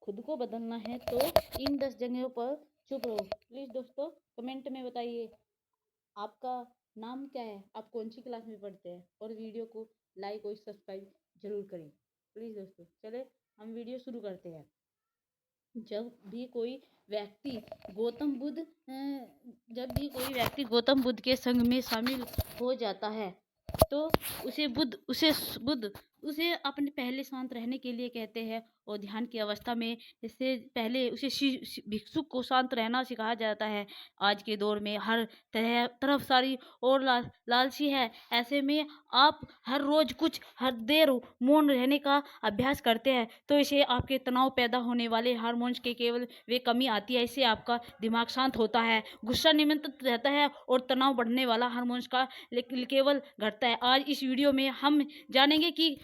खुद को बदलना है तो इन 10 जगहों पर चुप रहो। प्लीज़ दोस्तों कमेंट में बताइए आपका नाम क्या है, आप कौन सी क्लास में पढ़ते हैं, और वीडियो को लाइक और सब्सक्राइब जरूर करें। प्लीज़ दोस्तों चले हम वीडियो शुरू करते हैं। जब भी कोई व्यक्ति गौतम बुद्ध जब भी कोई व्यक्ति गौतम बुद्ध के संग में शामिल हो जाता है तो बुद्ध उसे अपने पहले शांत रहने के लिए कहते हैं, और ध्यान की अवस्था में इससे पहले उसे भिक्षुक को शांत रहना सिखाया जाता है। आज के दौर में हर तरफ सारी और लालची है। ऐसे में आप हर रोज हर देर मौन रहने का अभ्यास करते हैं तो इसे आपके तनाव पैदा होने वाले हार्मोन्स के केवल वे कमी आती है। इससे आपका दिमाग शांत होता है, गुस्सा नियंत्रित रहता है और तनाव बढ़ने वाला हार्मोन्स का केवल घटता है। आज इस वीडियो में हम जानेंगे कि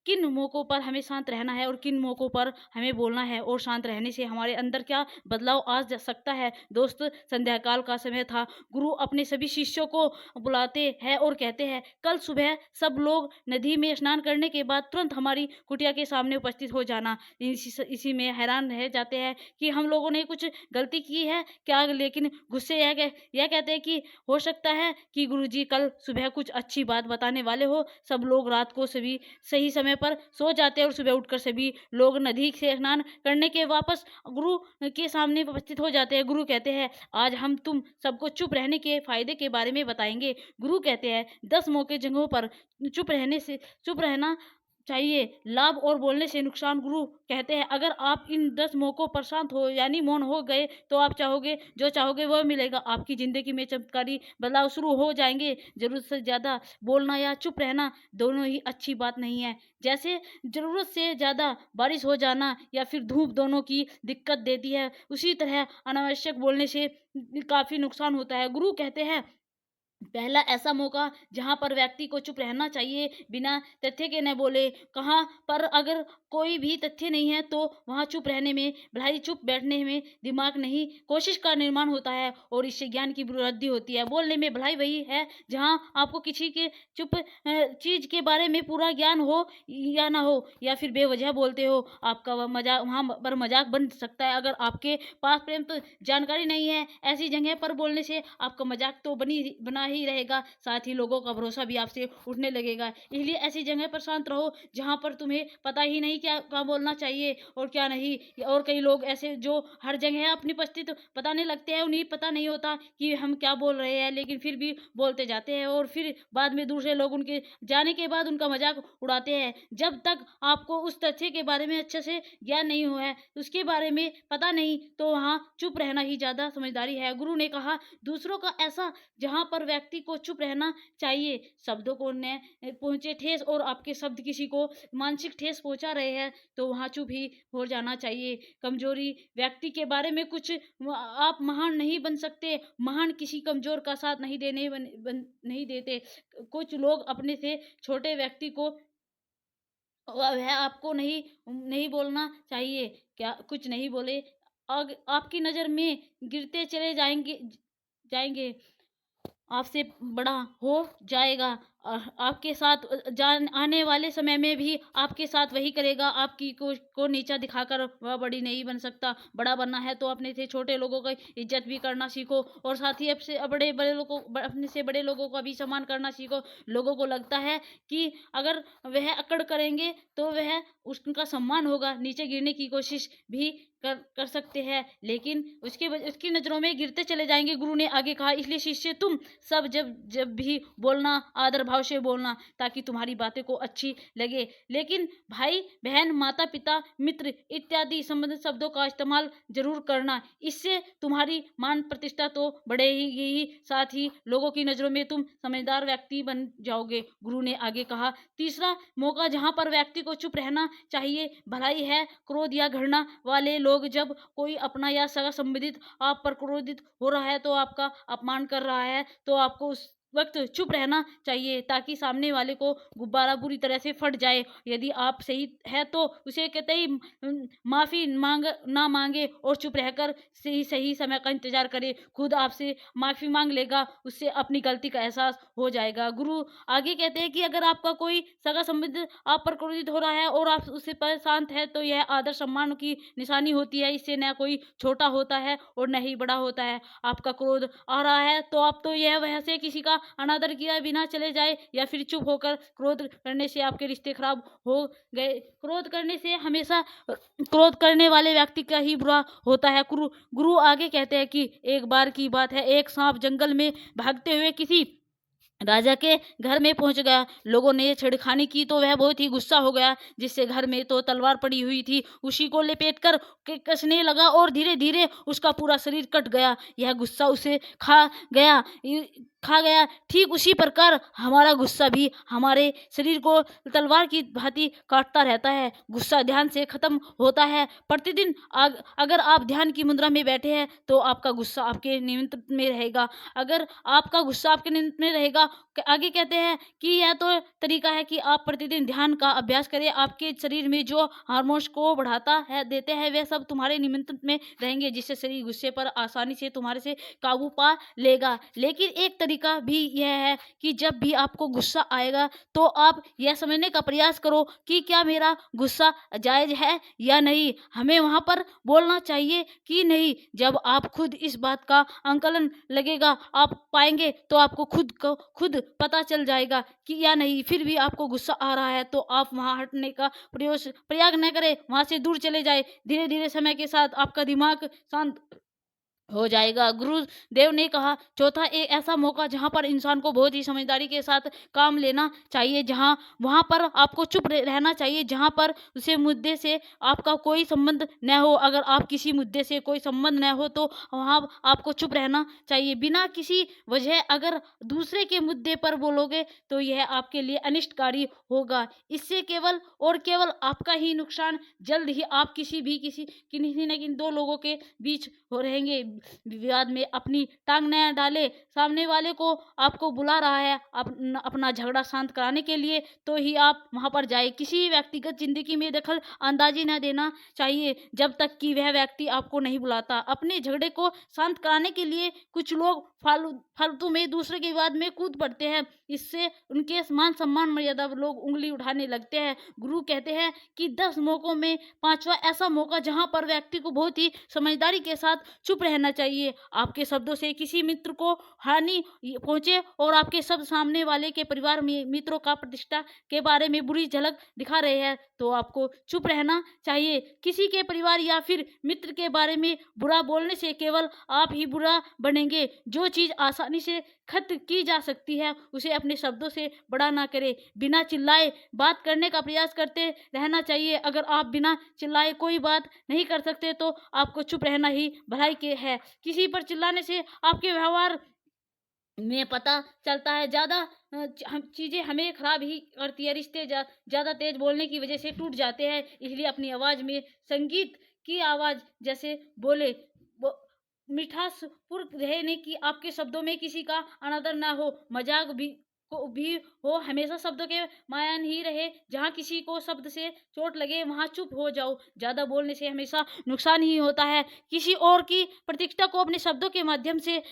किन मौकों पर हमें शांत रहना है और किन मौकों पर हमें बोलना है, और शांत रहने से हमारे अंदर क्या बदलाव आ सकता है। दोस्त, संध्या काल का समय था। गुरु अपने सभी शिष्यों को बुलाते हैं और कहते हैं, कल सुबह सब लोग नदी में स्नान करने के बाद तुरंत हमारी कुटिया के सामने उपस्थित हो जाना। इसी में हैरान रह जाते हैं कि हम लोगों ने कुछ गलती की है क्या, लेकिन गुस्से यह कहते हैं कि हो सकता है कि गुरुजी कल सुबह कुछ अच्छी बात बताने वाले हो। सब लोग रात को सभी सही समय पर सो जाते हैं और सुबह उठकर सभी लोग नदी से स्नान करने के वापस गुरु के सामने उपस्थित हो जाते हैं। गुरु कहते हैं, आज हम तुम सबको चुप रहने के फायदे के बारे में बताएंगे। गुरु कहते हैं, 10 मौके जगहों पर चुप रहना चाहिए, लाभ और बोलने से नुकसान। गुरु कहते हैं, अगर आप इन 10 मौकों पर शांत हो यानी मौन हो गए तो आप जो चाहोगे वो मिलेगा। आपकी जिंदगी में चमत्कारी बदलाव शुरू हो जाएंगे। जरूरत से ज्यादा बोलना या चुप रहना दोनों ही अच्छी बात नहीं है। जैसे जरूरत से ज्यादा बारिश हो जाना या फिर धूप दोनों की दिक्कत देती है, उसी तरह अनावश्यक बोलने से काफी नुकसान होता है। गुरु कहते हैं, पहला ऐसा मौका जहां पर व्यक्ति को चुप रहना चाहिए, बिना तथ्य के न बोले। कहाँ पर अगर कोई भी तथ्य नहीं है तो वहां चुप रहने में भलाई, चुप बैठने में दिमाग नहीं कोशिश का निर्माण होता है और इससे ज्ञान की वृद्धि होती है। बोलने में भलाई वही है जहां आपको किसी के चुप चीज के बारे में पूरा ज्ञान हो या ना हो, या फिर बेवजह बोलते हो। आपका वह मजाक वहां पर मजाक बन सकता है। अगर आपके पास पर्याप्त जानकारी नहीं है, ऐसी जगह पर बोलने से आपका मजाक तो बना ही रहेगा, साथ ही लोगों का भरोसा भी आपसे उठने लगेगा। इसलिए ऐसी जगह पर शांत रहो जहां पर तुम्हें पता ही नहीं क्या बोलना चाहिए और क्या नहीं। और कई लोग ऐसे जो हर जगह अपनी उपस्थित बताने लगते हैं, उन्हें पता नहीं होता कि हम क्या बोल रहे हैं, लेकिन फिर भी बोलते जाते हैं और फिर बाद में दूसरे लोग उनके जाने के बाद उनका मजाक उड़ाते हैं। जब तक आपको उस तथ्य के बारे में अच्छे से ज्ञान नहीं हुआ है, उसके बारे में पता नहीं, तो वहां चुप रहना ही ज्यादा समझदारी है। गुरु ने कहा, दूसरों का ऐसा जहां पर व्यक्ति को चुप रहना चाहिए। शब्दों को न पहुंचे ठेस और आपके शब्द किसी को मानसिक ठेस पहुंचा रहे हैं तो वहां चुप ही हो जाना चाहिए। कमजोरी व्यक्ति के बारे में कुछ आप महान नहीं बन सकते। महान किसी कमजोर का साथ नहीं देते। कुछ लोग अपने से छोटे व्यक्ति को वह आपको नहीं नहीं बोलना चाहिए। क्या कुछ नहीं बोले, आपकी नजर में गिरते चले जाएंगे, आपसे बड़ा हो जाएगा। आपके साथ जान आने वाले समय में भी आपके साथ वही करेगा। आपकी को नीचा दिखाकर वह बड़ी नहीं बन सकता। बड़ा बनना है तो अपने से छोटे लोगों की इज्जत भी करना सीखो, और साथ ही अपने से बड़े लोगों का भी सम्मान करना सीखो। लोगों को लगता है कि अगर वह अकड़ करेंगे तो वह उसका सम्मान होगा, नीचे गिरने की कोशिश भी कर सकते हैं, लेकिन उसकी नजरों में गिरते चले जाएंगे। गुरु ने आगे कहा, इसलिए शिष्य तुम सब जब भी बोलना आदर भाव से बोलना, ताकि तुम्हारी बातें को अच्छी लगे। लेकिन भाई बहन, माता पिता, मित्र इत्यादि संबंधित शब्दों का इस्तेमाल जरूर करना। इससे तुम्हारी मान प्रतिष्ठा तो बढ़ेगी, साथ ही लोगों की नजरों में तुम समझदार व्यक्ति बन जाओगे। गुरु ने आगे कहा, तीसरा मौका जहां पर व्यक्ति को चुप रहना चाहिए भलाई है क्रोध या घृणा वाले लोग। जब कोई अपना या सगा संबंधित आप पर क्रोधित हो रहा है तो आपका अपमान कर रहा है तो आपको वक्त चुप रहना चाहिए ताकि सामने वाले को गुब्बारा बुरी तरह से फट जाए। यदि आप सही है तो उसे कतई माफ़ी ना मांगे और चुप रहकर सही सही समय का इंतजार करे। खुद आपसे माफ़ी मांग लेगा, उससे अपनी गलती का एहसास हो जाएगा। गुरु आगे कहते हैं कि अगर आपका कोई सगा संबंधी आप पर क्रोधित हो रहा है और आप उससे पर शांत है तो यह आदर सम्मान की निशानी होती है। इससे न कोई छोटा होता है और न ही बड़ा होता है। आपका क्रोध आ रहा है तो आप तो यह वह से किसी का अनादर किया बिना चले जाए या फिर चुप होकर क्रोध करने से आपके रिश्ते खराब हो गए। क्रोध करने से हमेशा क्रोध करने वाले व्यक्ति का ही बुरा होता है। गुरु आगे कहते हैं कि एक बार की बात है, एक सांप जंगल में भागते हुए किसी राजा के घर में पहुंच गया। लोगों ने छेड़खानी की तो वह बहुत ही गुस्सा हो गया, जिससे घर में तो तलवार पड़ी हुई थी उसी को लपेटकर कसने लगा और धीरे धीरे उसका पूरा शरीर कट गया। यह गुस्सा उसे खा गया। ठीक उसी प्रकार हमारा गुस्सा भी हमारे शरीर को तलवार की भांति काटता रहता है। गुस्सा ध्यान से खत्म होता है। प्रतिदिन अगर आप ध्यान की मुद्रा में बैठे हैं तो आपका गुस्सा आपके नियंत्रण में रहेगा। अगर आपका गुस्सा आपके नियंत्रण में रहेगा, आगे कहते हैं कि यह तो तरीका है कि आप प्रतिदिन ध्यान का अभ्यास करें। आपके शरीर में जो हार्मोन्स को बढ़ाता है देते हैं वे सब तुम्हारे नियंत्रण में रहेंगे, जिससे शरीर गुस्से पर आसानी से तुम्हारे से काबू पा लेगा। लेकिन एक तरीका भी यह है कि जब भी आपको गुस्सा आएगा तो आप यह समझने का प्रयास करो कि क्या मेरा गुस्सा जायज है या नहीं, हमें वहां पर बोलना चाहिए कि नहीं। जब आप खुद इस बात का आंकलन लगेगा आप पाएंगे तो आपको खुद पता चल जाएगा कि या नहीं। फिर भी आपको गुस्सा आ रहा है तो आप वहां हटने का प्रयास न करें, वहां से दूर चले जाए। धीरे धीरे समय के साथ आपका दिमाग शांत हो जाएगा। गुरुदेव ने कहा चौथा एक ऐसा मौका जहां पर इंसान को बहुत ही समझदारी के साथ काम लेना चाहिए, वहां पर आपको चुप रहना चाहिए, जहां पर उसे मुद्दे से आपका कोई संबंध न हो। अगर आप किसी मुद्दे से कोई संबंध न हो तो वहां आपको चुप रहना चाहिए बिना किसी वजह। अगर दूसरे के मुद्दे पर बोलोगे तो यह आपके लिए अनिष्टकारी होगा। इससे केवल और केवल आपका ही नुकसान। जल्द ही आप किसी न किसी दो लोगों के बीच हो रहेंगे। विवाद में अपनी टांग न डाले। सामने वाले को आपको बुला रहा है अपना झगड़ा शांत कराने के लिए तो ही आप वहां पर जाए। किसी व्यक्तिगत जिंदगी में दखल अंदाजी न देना चाहिए जब तक कि वह व्यक्ति आपको नहीं बुलाता। अपने झगड़े को शांत कराने के लिए कुछ लोग फालतू में दूसरे के विवाद में कूद पड़ते हैं। इससे उनके मान सम्मान मर्यादा लोग उंगली उठाने लगते हैं। गुरु कहते हैं कि 10 मौकों में 5वां ऐसा मौका जहां पर व्यक्ति को बहुत ही समझदारी के साथ चुप रहना चाहिए। आपके शब्दों से किसी मित्र को हानि पहुंचे और आपके शब्द सामने वाले के परिवार में मित्रों का प्रतिष्ठा के बारे में बुरी झलक दिखा रहे हैं तो आपको चुप रहना चाहिए। किसी के परिवार या फिर मित्र के बारे में बुरा बोलने से केवल आप ही बुरा बनेंगे। जो चीज आसानी से खत्म की जा सकती है उसे अपने शब्दों से बड़ा ना करें। बिना चिल्लाए बात करने का प्रयास करते रहना चाहिए। अगर आप बिना चिल्लाए कोई बात नहीं कर सकते तो आपको चुप रहना ही भलाई के है। किसी पर चिल्लाने से आपके व्यवहार में पता चलता है ज्यादा चीजें हमें खराब ही करती है। रिश्ते ज्यादा तेज बोलने की वजह से टूट जाते हैं। इसलिए अपनी आवाज में संगीत की आवाज जैसे बोले मिठास पूर्ण रहने की। आपके शब्दों में किसी का अनादर ना हो, मजाक भी हो। हमेशा शब्दों के मायन ही रहे। जहाँ किसी को शब्द से चोट लगे वहाँ चुप हो जाओ। ज्यादा बोलने से हमेशा नुकसान ही होता है। किसी और की प्रतिष्ठा को अपने शब्दों के माध्यम से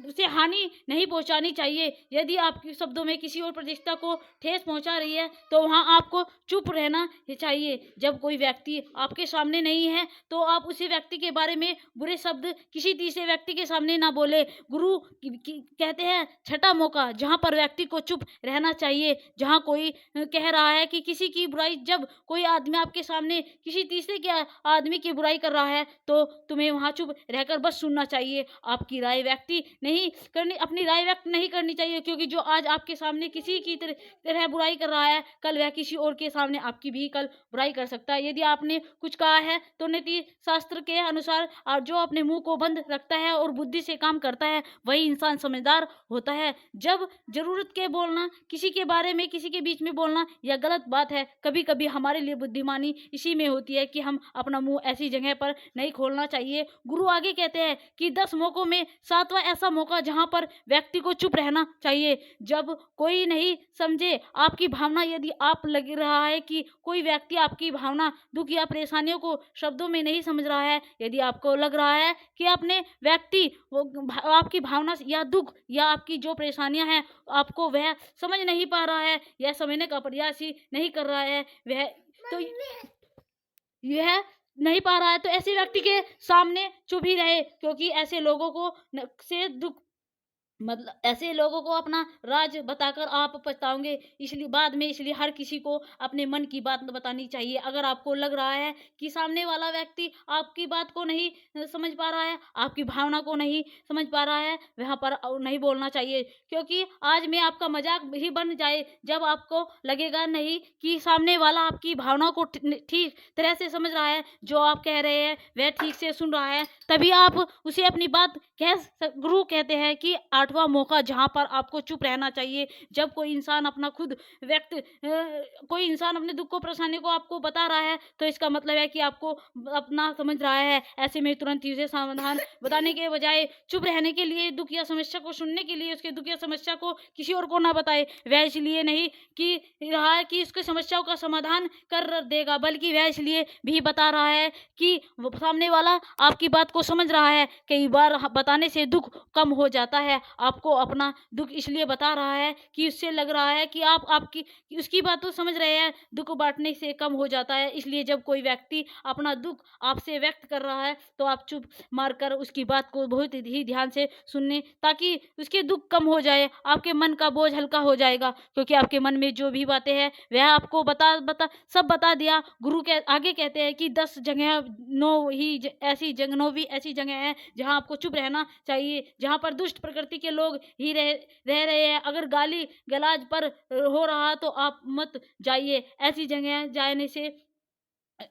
उसे हानि नहीं पहुंचानी चाहिए। यदि आपके शब्दों में किसी और प्रतिष्ठा को ठेस पहुंचा रही है तो वहां आपको चुप रहना चाहिए। जब कोई व्यक्ति आपके सामने नहीं है तो आप उसी व्यक्ति के बारे में बुरे शब्द किसी तीसरे व्यक्ति के सामने ना बोले। गुरु कहते हैं छठा मौका जहां पर व्यक्ति को चुप रहना चाहिए, जहां कोई कह रहा है कि किसी की बुराई। जब कोई आदमी आपके सामने किसी तीसरे के आदमी की बुराई कर रहा है तो तुम्हें वहां चुप रहकर बस सुनना चाहिए। आपकी राय व्यक्ति नहीं करनी, अपनी राय व्यक्त नहीं करनी चाहिए, क्योंकि जो आज आपके सामने किसी की तरह बुराई कर रहा है कल वह किसी और के सामने आपकी भी कल बुराई कर सकता है। यदि आपने कुछ कहा है तो नीति शास्त्र के अनुसार जो अपने मुंह को बंद रखता है और बुद्धि से काम करता है वही इंसान समझदार होता है। जब जरूरत के बोलना, किसी के बारे में किसी के बीच में बोलना यह गलत बात है। कभी कभी हमारे लिए बुद्धिमानी इसी में होती है कि हम अपना मुंह ऐसी जगह पर नहीं खोलना चाहिए। गुरु आगे कहते हैं कि 10 मौकों में 7वां ऐसा मौका जहाँ पर व्यक्ति को चुप रहना चाहिए। जब कोई नहीं समझे आपकी भावना, यदि आप लग रहा है कि कोई व्यक्ति आपकी भावना, दुख या परेशानियों को शब्दों में नहीं समझ रहा है, यदि आपको लग रहा है कि अपने व्यक्ति आपकी भावना या दुख या आपकी जो परेशानियां हैं आपको वह समझ नहीं पा रहा है या समझने का प्रयास ही नहीं कर रहा है, वह तो यह नहीं पा रहा है, तो ऐसे व्यक्ति के सामने चुप ही रहे, क्योंकि ऐसे लोगों को से दुख, मतलब ऐसे लोगों को अपना राज बताकर आप पछताओगे इसलिए बाद में। इसलिए हर किसी को अपने मन की बात बतानी चाहिए। अगर आपको लग रहा है कि सामने वाला व्यक्ति आपकी बात को नहीं समझ पा रहा है, आपकी भावना को नहीं समझ पा रहा है, वहाँ पर नहीं बोलना चाहिए, क्योंकि आज में आपका मजाक ही बन जाए। जब आपको लगेगा नहीं कि सामने वाला आपकी भावना को ठीक तरह से समझ रहा है, जो आप कह रहे हैं वह ठीक से सुन रहा है, तभी आप उसे अपनी बात गुरु कहते हैं कि आठवां मौका जहाँ पर आपको चुप रहना चाहिए। जब कोई इंसान अपना खुद कोई इंसान अपने दुख को परेशानी को आपको बता रहा है, तो इसका मतलब है कि आपको अपना समझ रहा है। ऐसे में तुरंत ही उसे समाधान बताने के बजाय चुप रहने के लिए, दुख या समस्या को सुनने के लिए उसके दुख या समस्या को किसी और को ना बताए। वह इसलिए नहीं कि रहा है कि उसकी समस्याओं का समाधान कर देगा, बल्कि वह इसलिए भी बता रहा है कि सामने वाला आपकी बात को समझ रहा है। कई बार बताने से दुख कम हो जाता है। आपको अपना दुख इसलिए बता रहा है कि उससे लग रहा है कि आप आपकी उसकी बात तो समझ रहे हैं। दुख बांटने से कम हो जाता है। इसलिए जब कोई व्यक्ति अपना दुख आपसे व्यक्त कर रहा है, तो आप चुप मारकर उसकी बात को बहुत ही ध्यान से सुनने, ताकि उसके दुख कम हो जाए, आपके मन का बोझ हल्का हो जाएगा। क्योंकि आपके मन में जो भी बातें हैं वह आपको सब बता दिया। गुरु के आगे कहते हैं कि 10 जगह 9 भी ऐसी जगह है जहाँ आपको चुप रहना चाहिए, जहाँ पर दुष्ट प्रकृति के लोग ही रह रहे हैं। अगर गाली गलौज पर हो रहा तो आप मत जाइए। ऐसी जगह जाने से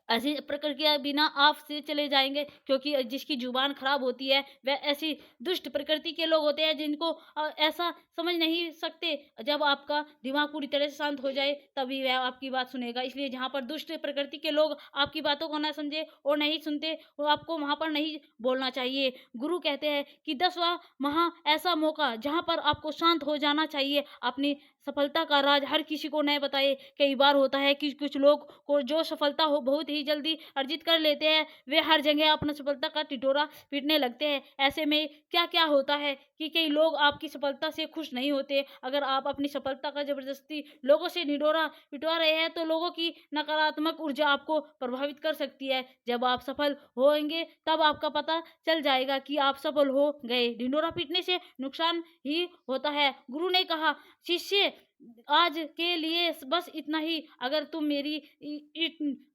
ऐसी प्रक्रिया बिना आप से चले जाएंगे, क्योंकि जिसकी जुबान खराब होती है वह ऐसी दुष्ट प्रकृति के लोग होते हैं जिनको ऐसा समझ नहीं सकते। जब आपका दिमाग पूरी तरह से शांत हो जाए तभी वह आपकी बात सुनेगा। इसलिए जहाँ पर दुष्ट प्रकृति के लोग आपकी बातों को ना समझे और नहीं सुनते, वो आपको वहाँ पर नहीं बोलना चाहिए। गुरु कहते हैं कि 10वां ऐसा मौका जहाँ पर आपको शांत हो जाना चाहिए। अपनी सफलता का राज हर किसी को नहीं बताए। कई बार होता है कि कुछ लोग को जो सफलता हो बहुत ही जल्दी अर्जित कर लेते हैं, वे हर जगह अपना सफलता का टिटोरा पीटने लगते हैं। ऐसे में क्या क्या होता है कि कई लोग आपकी सफलता से खुश नहीं होते। अगर आप अपनी सफलता का जबरदस्ती लोगों से निडोरा पिटवा रहे हैं, तो लोगों की नकारात्मक ऊर्जा आपको प्रभावित कर सकती है। जब आप सफल होंगे तब आपका पता चल जाएगा कि आप सफल हो गए। ढिंडोरा पीटने से नुकसान ही होता है। गुरु ने कहा, शिष्य आज के लिए बस इतना ही। अगर तुम मेरी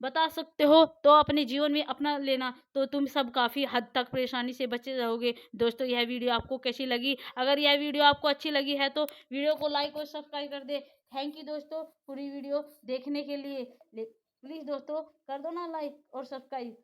बता सकते हो तो अपने जीवन में अपना लेना, तो तुम सब काफ़ी हद तक परेशानी से बचे रहोगे। दोस्तों, यह वीडियो आपको कैसी लगी? अगर यह वीडियो आपको अच्छी लगी है तो वीडियो को लाइक और सब्सक्राइब कर दे। थैंक यू दोस्तों पूरी वीडियो देखने के लिए। प्लीज़ दोस्तों कर दो ना लाइक और सब्सक्राइब।